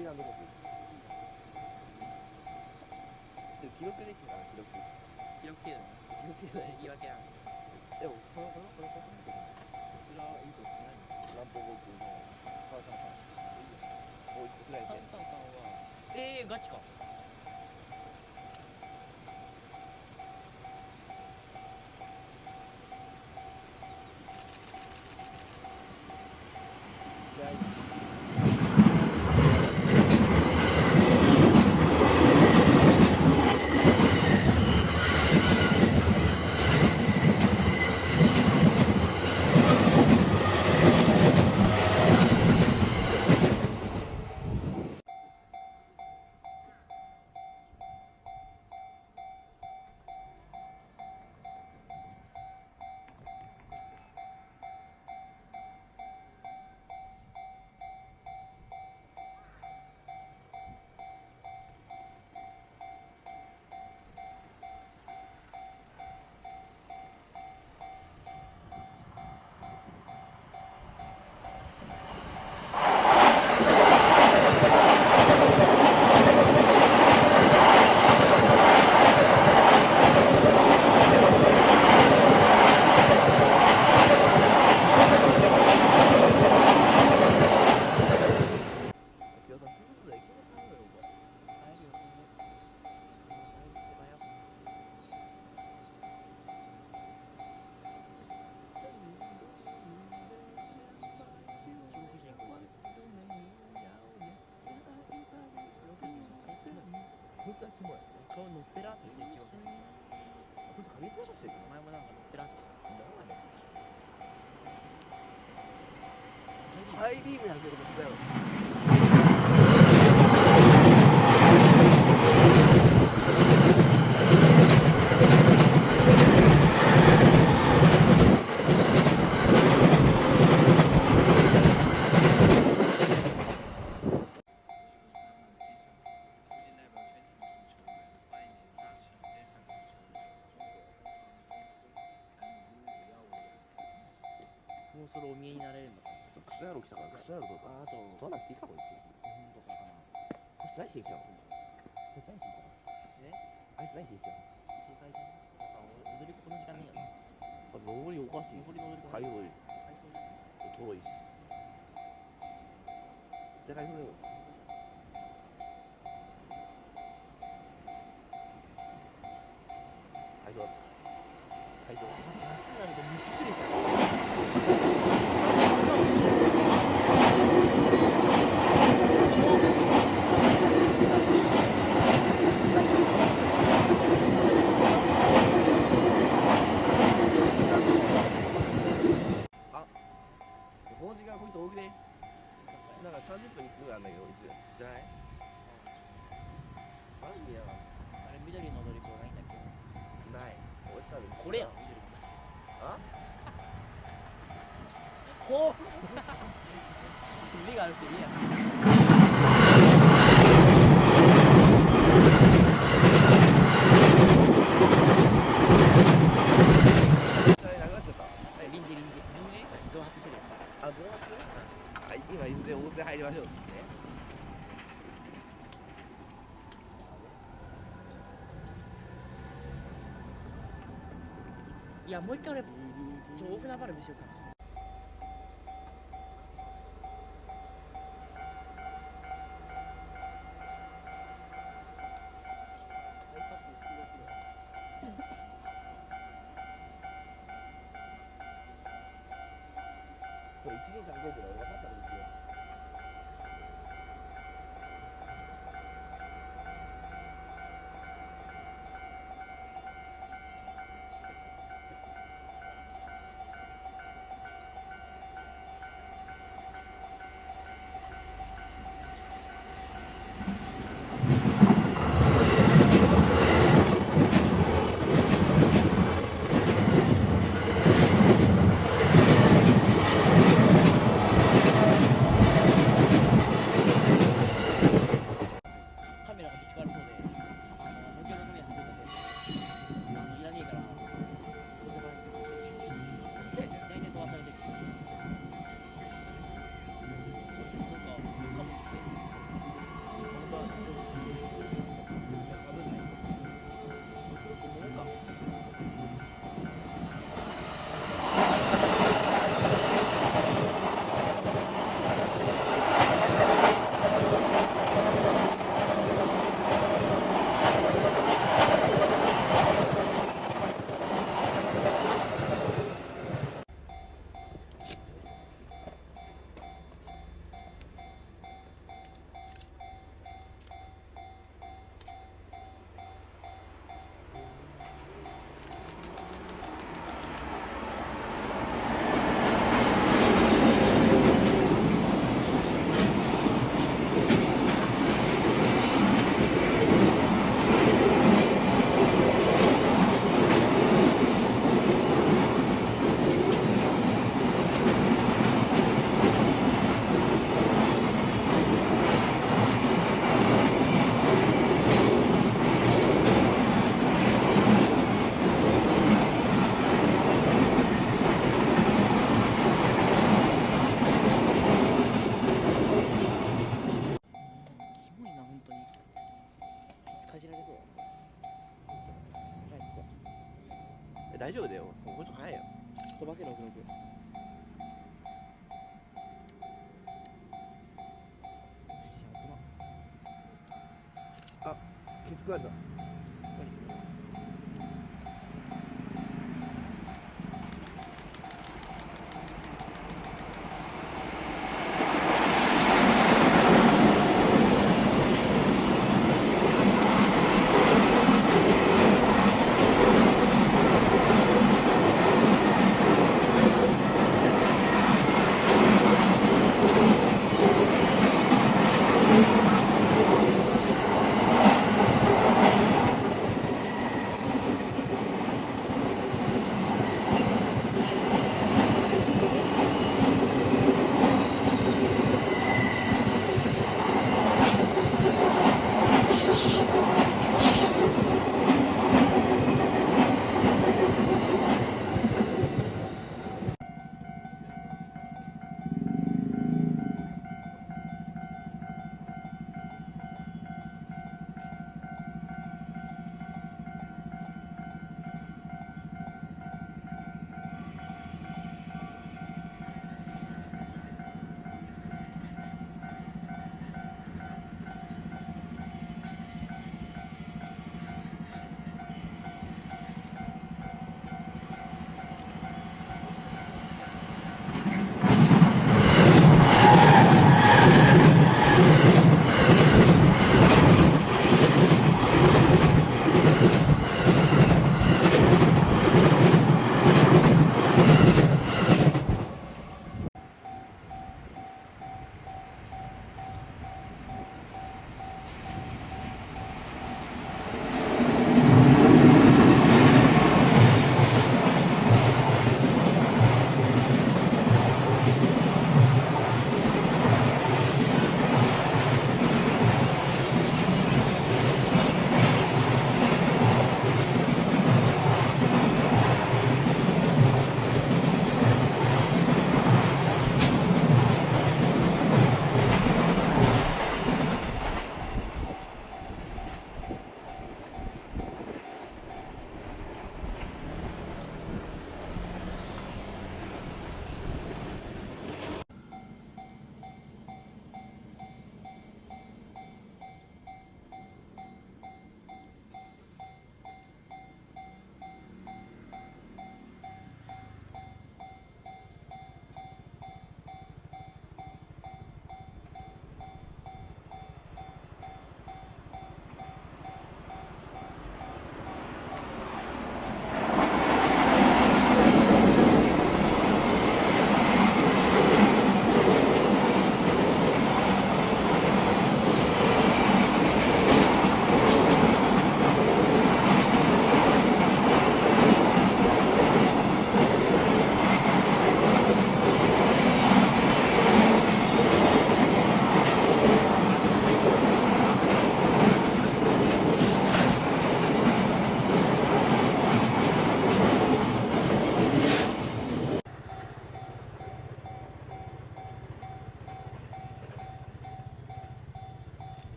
次ランドコースでも記録できたら記録記録程度ね。記録で言い訳なの。でもこのこれそれはいいことしないの。ランボボークの川さんもう一個くらいで333はガチか。こいつはキモい顔のっぺらってしてる中国人。こいつハゲてましたよお前もなんかのっぺらってハイビームやるけど僕だよもうそれお見えになれるのか。クソ野郎来たからクソ野郎とかあと取らなくていいかこいつ本とかかな。こいつ何してきたのこいつ何してきたのえあいつ何してきたの警戒じゃね。なんか踊り子この時間ねえよな。あ登りおかしい上りの踊り子海踊り海藻じゃない。遠いし絶対海踊り海藻だった海藻夏になると虫来るじゃん。この時間こいつ大きでなんか30分に1個ぐらいあんだけどこいつじゃないマジでやばいあれ緑の踊り子ないんだっけ。ないこいつ多分これやん緑の。あほっ目があるっていいやん。それなくなっちゃった臨時臨時増発してるよ。あ、増発あ、今いずれ温泉入りましょうってねいやもう一回俺大船バルブしようかな。これ1年間動いてるの俺分かったんですよ大丈夫だよ。こっち早いよ。飛ばせ66。あ、きつくなった。ここに